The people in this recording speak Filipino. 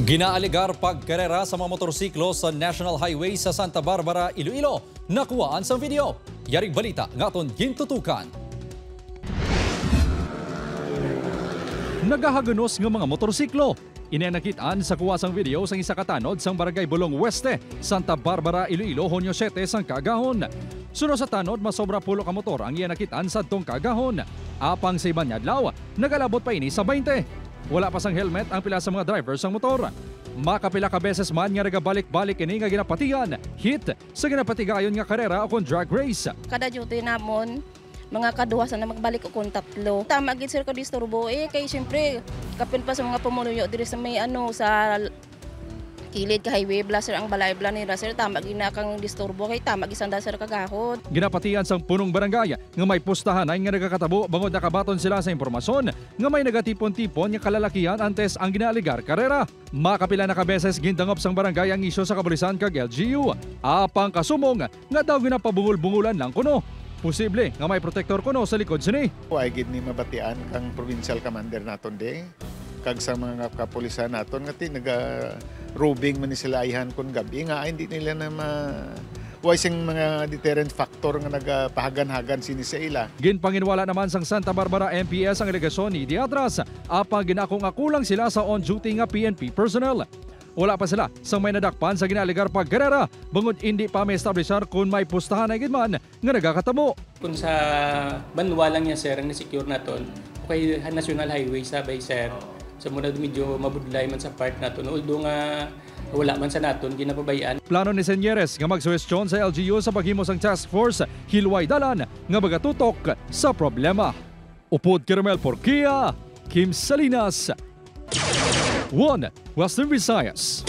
Ginaaligar pagkarera sa mga motorsiklo sa National Highway sa Santa Barbara, Iloilo. Nakuhaan sa video. Yarig balita ngaton gintutukan. Nagahagunos ng mga motorsiklo. Inanakitaan sa kuwasang video sa isa katanod sang Barangay Bulong Weste, Santa Barbara, Iloilo, Hunyo 7 sang Kagahon. Suno sa tanod, masobra pulo ka motor ang iyanakitaan sa tong Kagahon. Apang sa ibang yadlaw, nagalabot pa ini sa 20. Wala pa sang helmet ang pila sa mga drivers ng motor. Makapila ka beses man nga nagabalik-balik ini nga ginapatigan, hit sa ginapatigayon nga karera o kon drag race. Kada duty namon, mga kaduhasan na magbalik o kung tatlo. Tama gid sir ko disturbo kay siyempre kapin pa sa mga pumunuyo diri sa may sa kilid ka highway blaster ang balay bla ni sir, tama gid na kang disturbo kay tama gid sanda sir kagahon. Ginapatian sang punong barangay nga may pustahan ay nga nagakatabo bangod nakabaton sila sa impormasyon nga may nagatipon-tipon nga kalalakihan antes ang ginaaligar karera. Makapila na kabeses gindangop sang barangay ang isyo sa kabulisan kag LGU. Apang kasumong nga daw ginapabungul-bungulan lang kuno. Posible nga may protektor kuno sa likod sini. Ay gid ni mabatian kang provincial commander naton de kag sa mga kapulisan naton nga naga-roving man sila ayhan kun gabi nga hindi nila na sing mga deterrent factor nga nagapahagan-hagan sini sa ila. Ginpanginwala naman sang Santa Barbara MPS ang alegasyon ni Diatras apang ginakong-akulang sila sa on-duty nga PNP personnel. Wala pa sila sang may nadakpan sa ginaligar pagkarera bangod hindi pa may establishar kung may pustahan ay gidman nga nagakatamo. Kung sa banwa lang niya sir ang na-secure naton okay National Highway sabay sir. So muna medyo mabudlay man sa part naton although nga wala man sa naton ginapabayaan. Plano ni Senyeres nga magsuwestyon sa LGU sa paghimo sang task force hilway dalan nga magatutok sa problema. Upod Caramel Porquia, Kim Salinas, 1 Western Visayas.